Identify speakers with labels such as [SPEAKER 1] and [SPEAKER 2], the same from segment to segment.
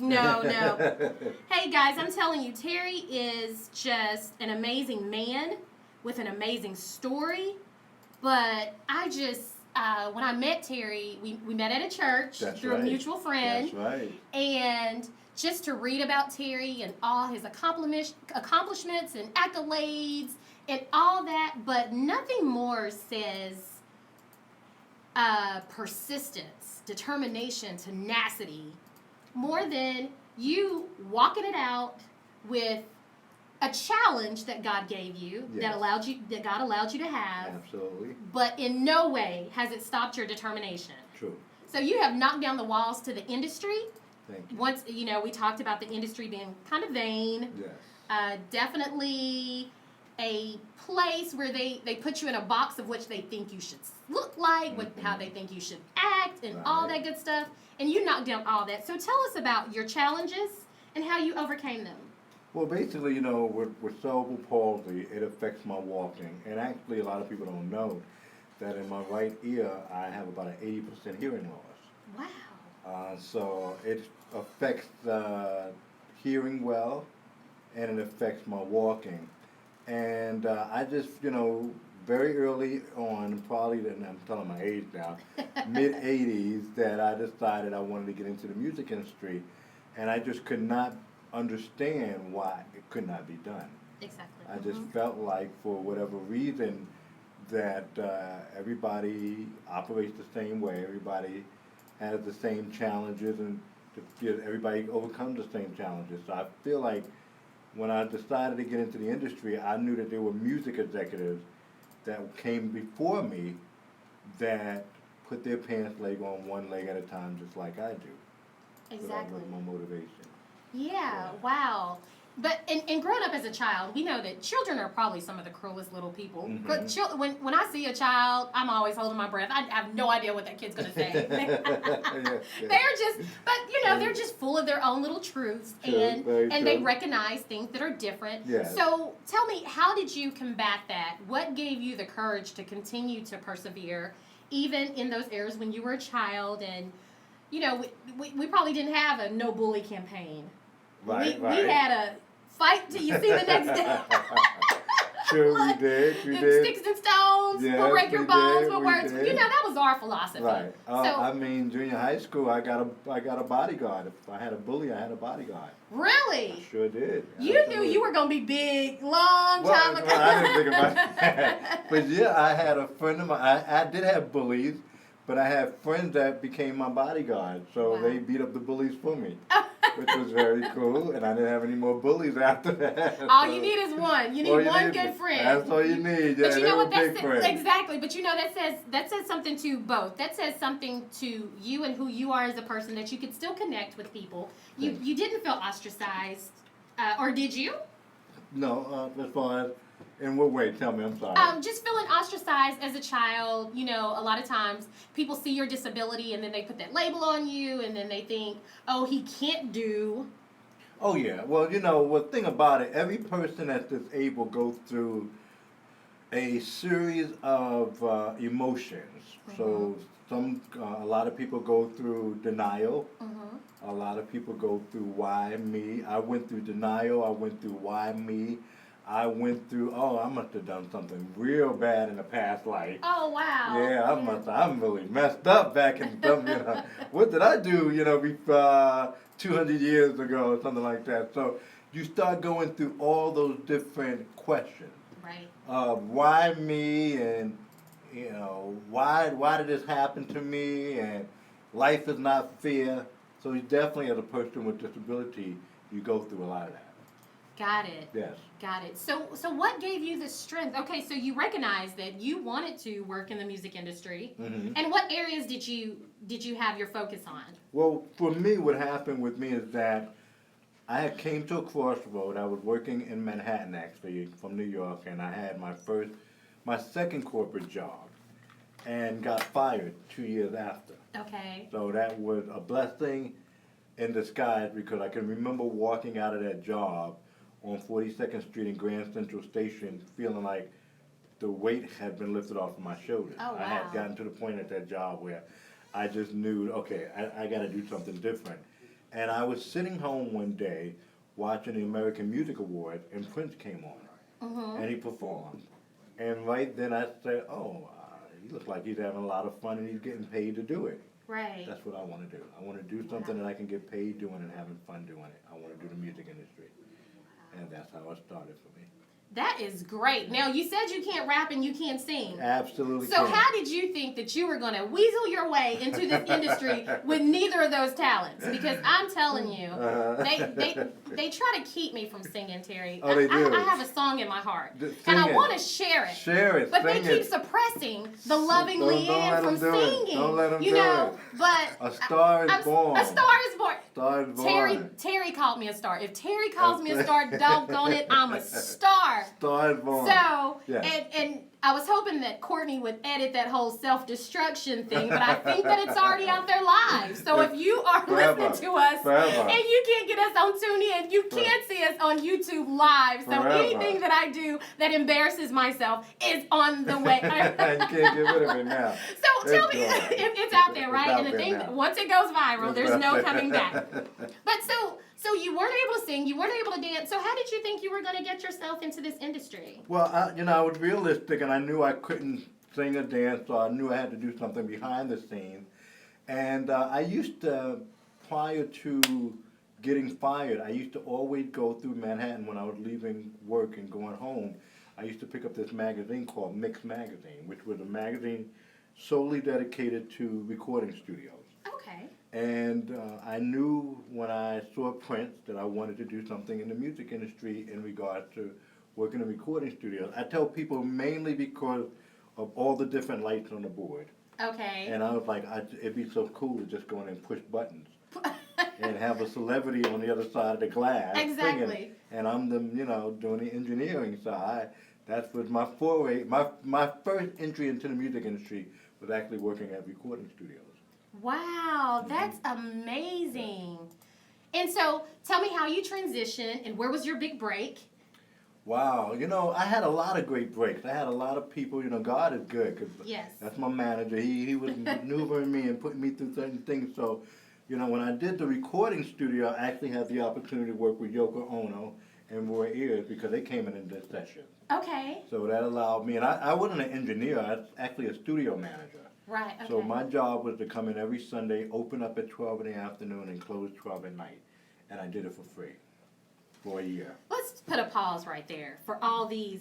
[SPEAKER 1] No, no. Hey guys, I'm telling you, Terry is just an amazing man with an amazing story. But I just, when I met Terry, we met at a church through a mutual friend.
[SPEAKER 2] That's right.
[SPEAKER 1] And just to read about Terry and all his accomplishments and accolades and all that, but nothing more says persistence, determination, tenacity, more than you walking it out with a challenge that God gave you,
[SPEAKER 2] yes.
[SPEAKER 1] that God allowed you to have.
[SPEAKER 2] Absolutely.
[SPEAKER 1] But in no way has it stopped your determination.
[SPEAKER 2] True.
[SPEAKER 1] So you have knocked down the walls to the industry.
[SPEAKER 2] Thank you.
[SPEAKER 1] Once, we talked about the industry being kind of vain.
[SPEAKER 2] Yes.
[SPEAKER 1] Definitely a place where they put you in a box of which they think you should look like, how they think you should act, and all that good stuff. And you knocked down all that. So tell us about your challenges and how you overcame them.
[SPEAKER 2] Well, basically, with cerebral palsy, it affects my walking. And actually, a lot of people don't know that in my right ear, I have about an 80% hearing loss.
[SPEAKER 1] Wow.
[SPEAKER 2] So it affects hearing well, and it affects my walking. And I just, very early on, probably, and I'm telling my age now, mid-80s, that I decided I wanted to get into the music industry. And I just could not understand why it could not be done.
[SPEAKER 1] Exactly.
[SPEAKER 2] I just felt like, for whatever reason, that everybody operates the same way. Everybody has the same challenges, and everybody overcomes the same challenges. So I feel like when I decided to get into the industry, I knew that there were music executives that came before me that put their pants leg on one leg at a time, just like I do.
[SPEAKER 1] Exactly.
[SPEAKER 2] So that was my motivation.
[SPEAKER 1] Yeah, wow. But and growing up as a child, we know that children are probably some of the cruelest little people.
[SPEAKER 2] Mm-hmm.
[SPEAKER 1] When I see a child, I'm always holding my breath. I have no idea what that kid's going to say. They're just, but they're just full of their own little truths, and they recognize things that are different.
[SPEAKER 2] Yes.
[SPEAKER 1] So tell me, how did you combat that? What gave you the courage to continue to persevere, even in those eras when you were a child? And we probably didn't have a no bully campaign.
[SPEAKER 2] Right.
[SPEAKER 1] We had a fight till you see the next day.
[SPEAKER 2] Sure, we did.
[SPEAKER 1] Sticks and stones will break your bones with words.
[SPEAKER 2] Did.
[SPEAKER 1] That was our philosophy.
[SPEAKER 2] Right. I mean, junior high school, I got a bodyguard. If I had a bully, I had a bodyguard.
[SPEAKER 1] Really?
[SPEAKER 2] I sure did.
[SPEAKER 1] You knew you were going to be big, time ago.
[SPEAKER 2] Well, I didn't think about that. But yeah, I had a friend of mine. I did have bullies, but I had friends that became my bodyguard. So they beat up the bullies for me. Which was very cool, and I didn't have any more bullies after that.
[SPEAKER 1] All you need is one. You need one good friend.
[SPEAKER 2] That's all you need. Yeah,
[SPEAKER 1] but you know what?
[SPEAKER 2] That says
[SPEAKER 1] exactly. But that says something to both. That says something to you and who you are as a person, that you could still connect with people. You didn't feel ostracized, or did you?
[SPEAKER 2] No, as far as. In what way? Tell me, I'm sorry.
[SPEAKER 1] Just feeling ostracized as a child. A lot of times people see your disability and then they put that label on you, and then they think, oh, he can't do.
[SPEAKER 2] Oh, yeah. Well, the thing about it, every person that's disabled goes through a series of emotions. So a lot of people go through denial. A lot of people go through why me. I went through denial. I went through why me. I went through, I must have done something real bad in the past life.
[SPEAKER 1] Oh, wow.
[SPEAKER 2] Yeah, I'm really messed up back in some, what did I do, 200 years ago or something like that. So you start going through all those different questions.
[SPEAKER 1] Right.
[SPEAKER 2] Why me, and, why did this happen to me, and life is not fair. So you definitely, as a person with disability, you go through a lot of that.
[SPEAKER 1] Got it.
[SPEAKER 2] Yes.
[SPEAKER 1] Got it. So what gave you the strength? Okay, so you recognized that you wanted to work in the music industry. And what areas did you have your focus on? Well,
[SPEAKER 2] for me, what happened with me is that I came to a crossroad. I was working in Manhattan, actually, from New York, and I had my second corporate job, and got fired 2 years after.
[SPEAKER 1] Okay.
[SPEAKER 2] So that was a blessing in disguise, because I can remember walking out of that job on 42nd Street in Grand Central Station, feeling like the weight had been lifted off of my shoulders.
[SPEAKER 1] Oh, wow.
[SPEAKER 2] I had gotten to the point at that job where I just knew, okay, I got to do something different. And I was sitting home one day watching the American Music Awards, and Prince came on, and he performed. And right then I said, oh, he looks like he's having a lot of fun and he's getting paid to do it.
[SPEAKER 1] Right.
[SPEAKER 2] That's what I want to do. I want to do something that I can get paid doing and having fun doing it. I want to do the music industry. And that's how it started for me.
[SPEAKER 1] That is great. Now, you said you can't rap and you can't sing.
[SPEAKER 2] Absolutely.
[SPEAKER 1] So how did you think that you were going to weasel your way into this industry with neither of those talents? Because I'm telling you, they try to keep me from singing, Terry.
[SPEAKER 2] Oh, they do.
[SPEAKER 1] I have a song in my heart,
[SPEAKER 2] Sing
[SPEAKER 1] and I
[SPEAKER 2] it.
[SPEAKER 1] want to share it.
[SPEAKER 2] Share it.
[SPEAKER 1] But
[SPEAKER 2] Sing
[SPEAKER 1] they keep
[SPEAKER 2] it.
[SPEAKER 1] suppressing the loving
[SPEAKER 2] Don't
[SPEAKER 1] LeAnn
[SPEAKER 2] let
[SPEAKER 1] from
[SPEAKER 2] 'em do it.
[SPEAKER 1] singing.
[SPEAKER 2] Don't let 'em
[SPEAKER 1] you
[SPEAKER 2] do
[SPEAKER 1] know,
[SPEAKER 2] it.
[SPEAKER 1] but
[SPEAKER 2] A star is born.
[SPEAKER 1] A star is born.
[SPEAKER 2] Star is born.
[SPEAKER 1] Terry called me a star. If Terry calls me a star, doggone it, I'm a star.
[SPEAKER 2] Star is born.
[SPEAKER 1] So,
[SPEAKER 2] Yeah.
[SPEAKER 1] and I was hoping that Courtney would edit that whole self-destruction thing, but I think that it's already out there live. So if you are
[SPEAKER 2] Forever.
[SPEAKER 1] listening to us
[SPEAKER 2] Forever.
[SPEAKER 1] and you can't get us on TuneIn, you can't see us on YouTube live. So
[SPEAKER 2] Forever.
[SPEAKER 1] anything that I do that embarrasses myself is on the way.
[SPEAKER 2] You can't get rid of it now.
[SPEAKER 1] So tell me,
[SPEAKER 2] It's gone.
[SPEAKER 1] if it's out there,
[SPEAKER 2] It's
[SPEAKER 1] right?
[SPEAKER 2] out
[SPEAKER 1] And the
[SPEAKER 2] there
[SPEAKER 1] thing,
[SPEAKER 2] now.
[SPEAKER 1] once it goes viral,
[SPEAKER 2] It's
[SPEAKER 1] there's
[SPEAKER 2] out
[SPEAKER 1] no
[SPEAKER 2] there.
[SPEAKER 1] coming back. But so you weren't able to sing, you weren't able to dance. So how did you think you were going to get yourself into this industry?
[SPEAKER 2] Well, I was realistic, and I knew I couldn't sing or dance, so I knew I had to do something behind the scenes. And I used to, prior to getting fired, I used to always go through Manhattan when I was leaving work and going home. I used to pick up this magazine called Mix Magazine, which was a magazine solely dedicated to recording studios.
[SPEAKER 1] Okay.
[SPEAKER 2] And I knew when I saw Prince that I wanted to do something in the music industry in regard to working in recording studios. I tell people mainly because of all the different lights on the board.
[SPEAKER 1] Okay.
[SPEAKER 2] And I was like, it'd be so cool to just go in and push buttons and have a celebrity on the other side of the glass
[SPEAKER 1] Exactly.
[SPEAKER 2] singing. And I'm doing the engineering side. That was my foray. My first entry into the music industry was actually working at recording studios.
[SPEAKER 1] Wow, that's amazing. And so, tell me how you transitioned and where was your big break?
[SPEAKER 2] Wow, I had a lot of great breaks. I had a lot of people, God is good, because
[SPEAKER 1] Yes.
[SPEAKER 2] that's my manager. He was maneuvering me and putting me through certain things. So, when I did the recording studio, I actually had the opportunity to work with Yoko Ono and Roy Ayers because they came in this session.
[SPEAKER 1] Okay.
[SPEAKER 2] So that allowed me, and I wasn't an engineer, I was actually a studio manager.
[SPEAKER 1] Right, okay.
[SPEAKER 2] So my job was to come in every Sunday, open up at 12 in the afternoon and close 12 at night. And I did it for free for a year.
[SPEAKER 1] Let's put a pause right there for all these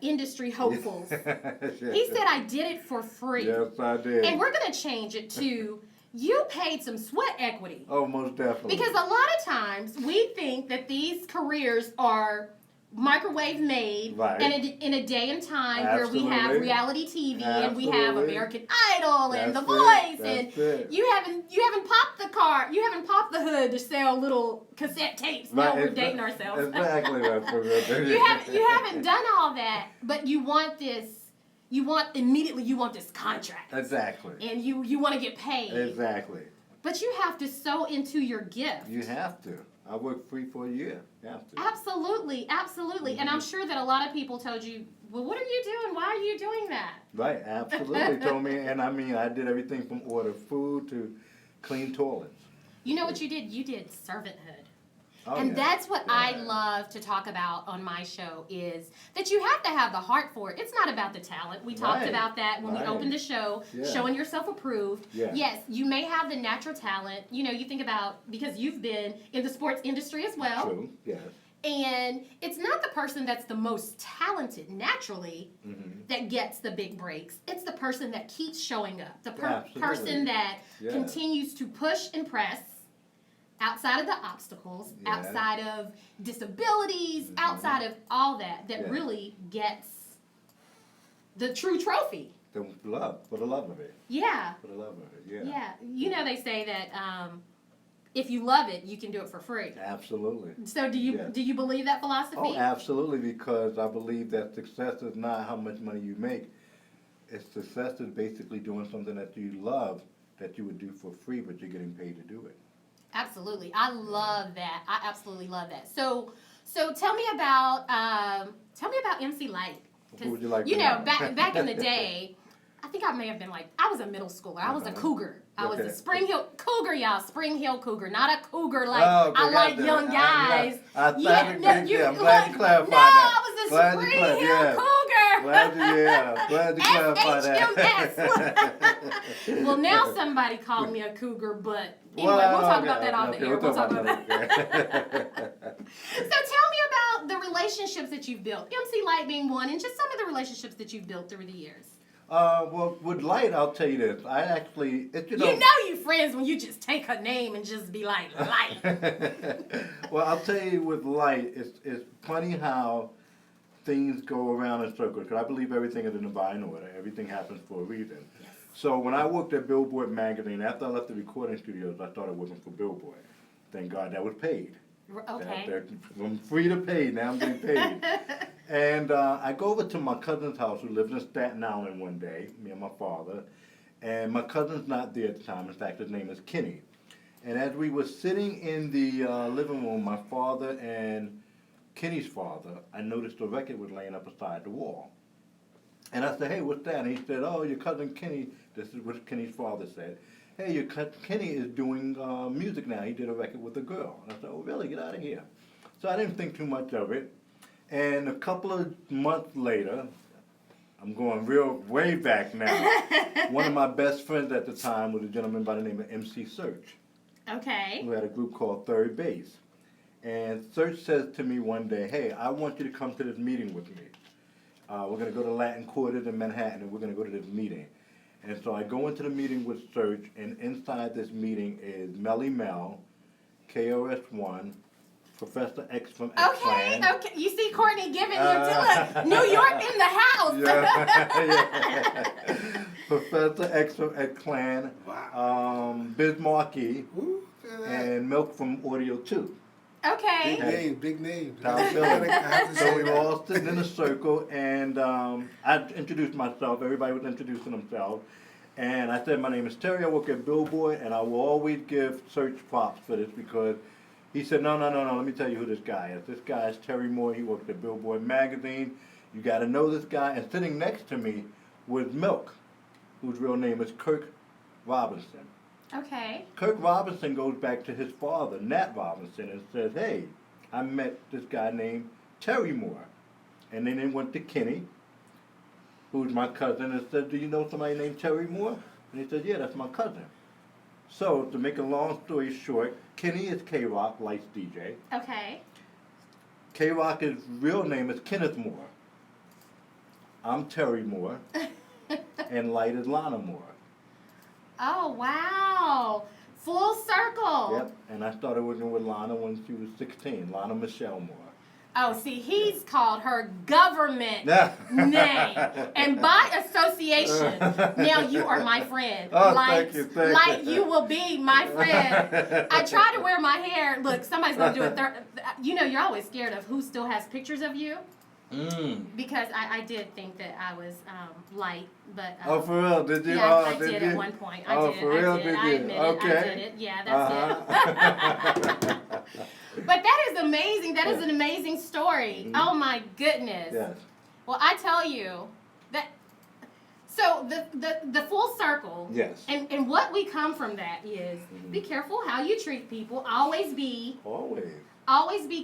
[SPEAKER 1] industry hopefuls.
[SPEAKER 2] Yes.
[SPEAKER 1] He said, I did it for free.
[SPEAKER 2] Yes, I did.
[SPEAKER 1] And we're going to change it to, you paid some sweat equity.
[SPEAKER 2] Oh, most definitely.
[SPEAKER 1] Because a lot of times we think that these careers are microwave made
[SPEAKER 2] Right.
[SPEAKER 1] and in a day and time where we have
[SPEAKER 2] Absolutely.
[SPEAKER 1] reality TV and we have
[SPEAKER 2] Absolutely.
[SPEAKER 1] American Idol and
[SPEAKER 2] That's
[SPEAKER 1] The
[SPEAKER 2] it.
[SPEAKER 1] Voice
[SPEAKER 2] That's
[SPEAKER 1] and
[SPEAKER 2] it.
[SPEAKER 1] you haven't popped the car, you haven't popped the hood to sell little cassette tapes. No, we're dating ourselves.
[SPEAKER 2] Exactly. That's what we're doing.
[SPEAKER 1] you haven't done all that, but you want this contract.
[SPEAKER 2] Exactly.
[SPEAKER 1] And you want to get paid.
[SPEAKER 2] Exactly.
[SPEAKER 1] But you have to sow into your gift.
[SPEAKER 2] You have to. I worked free for a year. You have to.
[SPEAKER 1] Absolutely, absolutely. And I'm sure that a lot of people told you, well, what are you doing? Why are you doing that?
[SPEAKER 2] Right, absolutely. Told me, and I did everything from order food to clean toilets.
[SPEAKER 1] You know what you did? You did servanthood.
[SPEAKER 2] Oh,
[SPEAKER 1] And
[SPEAKER 2] yeah.
[SPEAKER 1] that's what I
[SPEAKER 2] Yeah.
[SPEAKER 1] love to talk about on my show is that you have to have the heart for it. It's not about the talent. We talked
[SPEAKER 2] Right.
[SPEAKER 1] about that when we
[SPEAKER 2] Right.
[SPEAKER 1] opened the show,
[SPEAKER 2] Yeah.
[SPEAKER 1] showing yourself approved.
[SPEAKER 2] Yeah.
[SPEAKER 1] Yes, you may have the natural talent. You think about, because you've been in the sports industry as well.
[SPEAKER 2] True, yes.
[SPEAKER 1] And it's not the person that's the most talented naturally that gets the big breaks. It's the person that keeps showing up. The
[SPEAKER 2] Absolutely.
[SPEAKER 1] person that
[SPEAKER 2] Yeah.
[SPEAKER 1] continues to push and press outside of the obstacles,
[SPEAKER 2] Yeah.
[SPEAKER 1] outside of disabilities, outside of all that
[SPEAKER 2] Yeah.
[SPEAKER 1] really gets the true trophy.
[SPEAKER 2] For the love of it.
[SPEAKER 1] Yeah.
[SPEAKER 2] For the love of it, yeah.
[SPEAKER 1] Yeah. They say that if you love it, you can do it for free.
[SPEAKER 2] Absolutely.
[SPEAKER 1] So do you
[SPEAKER 2] Yeah.
[SPEAKER 1] do you believe that philosophy?
[SPEAKER 2] Oh, absolutely, because I believe that success is not how much money you make. It's success is basically doing something that you love that you would do for free, but you're getting paid to do it.
[SPEAKER 1] Absolutely. I love that. I absolutely love that. So tell me about MC Light. 'Cause,
[SPEAKER 2] Who would you like to
[SPEAKER 1] know,
[SPEAKER 2] know?
[SPEAKER 1] back in the day, I think I may have been like, I was a middle schooler. I was a cougar. I was
[SPEAKER 2] Okay.
[SPEAKER 1] a Spring Hill cougar, y'all. Spring Hill cougar, not a cougar like
[SPEAKER 2] Oh, okay,
[SPEAKER 1] I like
[SPEAKER 2] gotcha.
[SPEAKER 1] young guys.
[SPEAKER 2] I'm glad you
[SPEAKER 1] like,
[SPEAKER 2] clarified
[SPEAKER 1] no,
[SPEAKER 2] that.
[SPEAKER 1] I was a
[SPEAKER 2] Glad you
[SPEAKER 1] Spring Hill
[SPEAKER 2] yeah.
[SPEAKER 1] cougar.
[SPEAKER 2] Glad you clarified that.
[SPEAKER 1] Well, now somebody called me a cougar, but anyway,
[SPEAKER 2] Well,
[SPEAKER 1] we'll talk
[SPEAKER 2] okay,
[SPEAKER 1] about that off the air. We'll talk about that. So tell me about the relationships that you've built. MC Light being one, and just some of the relationships that you've built through the years.
[SPEAKER 2] Well, with Light, I'll tell you this. I actually,
[SPEAKER 1] You know you friends when you just take her name and just be like, Light.
[SPEAKER 2] Well, I'll tell you with Light, it's funny how things go around in circles, because I believe everything is in divine order. Everything happens for a reason.
[SPEAKER 1] Yes.
[SPEAKER 2] So when I worked at Billboard magazine, after I left the recording studios, I started working for Billboard. Thank God that was paid.
[SPEAKER 1] Okay.
[SPEAKER 2] I'm free to pay, now I'm getting paid. And I go over to my cousin's house who lives in Staten Island one day, me and my father, and my cousin's not there at the time. In fact, his name is Kenny. And as we were sitting in the living room, my father and Kenny's father, I noticed a record was laying up beside the wall. And I said, hey, what's that? And he said, oh, your cousin Kenny, this is what Kenny's father said, hey, your cousin Kenny is doing music now. He did a record with a girl. And I said, oh, really? Get out of here. So I didn't think too much of it. And a couple of months later, I'm going way back now, one of my best friends at the time was a gentleman by the name of MC Search,
[SPEAKER 1] Okay.
[SPEAKER 2] who had a group called Third Base. And Search says to me one day, hey, I want you to come to this meeting with me. We're going to go to Latin Quarters in Manhattan, and we're going to go to this meeting. And so I go into the meeting with Search, and inside this meeting is Melly Mel, KRS-One, Professor X from X-Clan.
[SPEAKER 1] Okay. You see Courtney giving you New York in the house.
[SPEAKER 2] Yeah. Professor X from X-Clan,
[SPEAKER 3] Wow.
[SPEAKER 2] Biz Markie,
[SPEAKER 3] Ooh, look at that.
[SPEAKER 2] and Milk from Audio 2.
[SPEAKER 1] Okay.
[SPEAKER 3] Big name.
[SPEAKER 2] Tom
[SPEAKER 3] I
[SPEAKER 2] Phillips.
[SPEAKER 3] have to
[SPEAKER 2] So
[SPEAKER 3] say
[SPEAKER 2] we were
[SPEAKER 3] that.
[SPEAKER 2] all sitting in a circle, and I introduced myself. Everybody was introducing themselves. And I said, my name is Terry. I work at Billboard, and I will always give Search props for this because he said, no, let me tell you who this guy is. This guy is Terry Moore. He works at Billboard magazine. You got to know this guy. And sitting next to me was Milk, whose real name is Kirk Robinson.
[SPEAKER 1] Okay.
[SPEAKER 2] Kirk Robinson goes back to his father, Nat Robinson, and says, hey, I met this guy named Terry Moore. And then they went to Kenny, who's my cousin, and said, do you know somebody named Terry Moore? And he said, yeah, that's my cousin. So, to make a long story short, Kenny is K-Rock, Light's DJ.
[SPEAKER 1] Okay.
[SPEAKER 2] K-Rock's real name is Kenneth Moore. I'm Terry Moore, and Light is Lana Moore.
[SPEAKER 1] Oh, wow. Full circle.
[SPEAKER 2] Yep, and I started working with Lana when she was 16, Lana Michelle Moore.
[SPEAKER 1] Oh, see, he's called her government
[SPEAKER 2] Yeah.
[SPEAKER 1] name. And by association, now you are my friend.
[SPEAKER 2] Oh,
[SPEAKER 1] like,
[SPEAKER 2] thank you, thank
[SPEAKER 1] like
[SPEAKER 2] you.
[SPEAKER 1] you will be my friend. I try to wear my hair. Look, somebody's going to do it. You know, you're always scared of who still has pictures of you. Because I did think that I was light, but
[SPEAKER 2] Oh, for real? Did you?
[SPEAKER 1] yeah,
[SPEAKER 2] Oh,
[SPEAKER 1] I
[SPEAKER 2] did
[SPEAKER 1] did
[SPEAKER 2] you?
[SPEAKER 1] at one point.
[SPEAKER 2] Oh, for real? Did
[SPEAKER 1] I
[SPEAKER 2] you?
[SPEAKER 1] admit
[SPEAKER 2] Okay.
[SPEAKER 1] it. I did it. Yeah, that's it. But that is amazing. That is an amazing story.
[SPEAKER 2] Mhm.
[SPEAKER 1] Oh my goodness.
[SPEAKER 2] Yes.
[SPEAKER 1] Well, I tell you that. So the full circle.
[SPEAKER 2] Yes.
[SPEAKER 1] And what we come from that is be careful how you treat people. Always be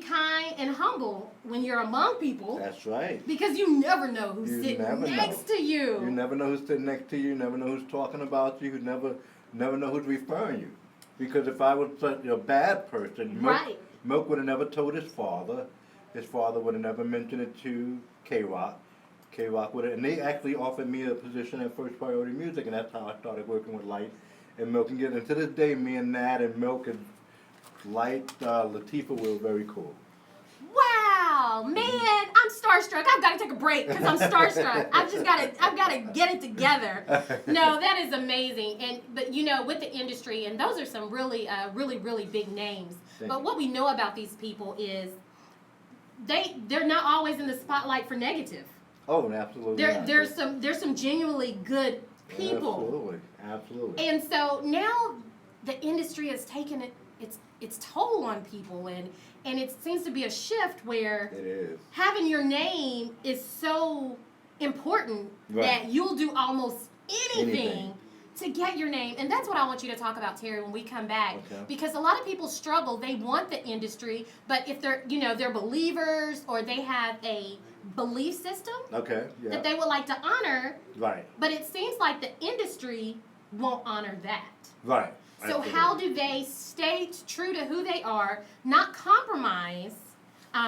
[SPEAKER 1] kind and humble when you're among people.
[SPEAKER 2] That's right.
[SPEAKER 1] Because you never know who's
[SPEAKER 2] You
[SPEAKER 1] sitting
[SPEAKER 2] never
[SPEAKER 1] next
[SPEAKER 2] know.
[SPEAKER 1] to you.
[SPEAKER 2] You never know who's sitting next to you. You never know who's talking about you. You never know who's referring you. Because if I was such a bad person, Milk would have never told his father. His father would have never mentioned it to K-Rock. K-Rock would have, and they actually offered me a position at First Priority Music, and that's how I started working with Light and Milk. And to this day, me and Nat and Milk and Light, Latifah were very cool.
[SPEAKER 1] Wow, man, I'm starstruck. I've got to take a break because I'm starstruck. I've got to get it together. No, that is amazing. But you know, with the industry, and those are some really big names. But what we know about these people is they're not always in the spotlight for negative.
[SPEAKER 2] Oh, absolutely.
[SPEAKER 1] There's some genuinely good people.
[SPEAKER 2] Absolutely.
[SPEAKER 1] And so now the industry has taken its toll on people, and it seems to be a shift where
[SPEAKER 2] It is.
[SPEAKER 1] having your name is so important that you'll do almost anything to get your name. And that's what I want you to talk about, Terry, when we come back.
[SPEAKER 2] Okay.
[SPEAKER 1] Because a lot of people struggle. They want the industry, but if they're, they're believers or they have a belief system
[SPEAKER 2] Okay, yeah.
[SPEAKER 1] that they would like to honor,
[SPEAKER 2] Right,
[SPEAKER 1] but it seems like the industry won't honor that.
[SPEAKER 2] right.
[SPEAKER 1] So how do they stay true to who they are, not compromise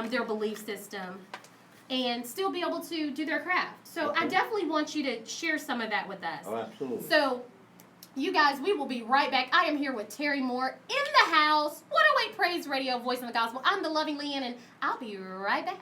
[SPEAKER 1] their belief system, and still be able to do their craft? So I
[SPEAKER 2] Okay.
[SPEAKER 1] definitely want you to share some of that with us.
[SPEAKER 2] Oh, absolutely.
[SPEAKER 1] So, you guys, we will be right back. I am here with Terry Moore in the house. 108 Praise Radio, Voice in the Gospel. I'm the loving LeAnn, and I'll be right back.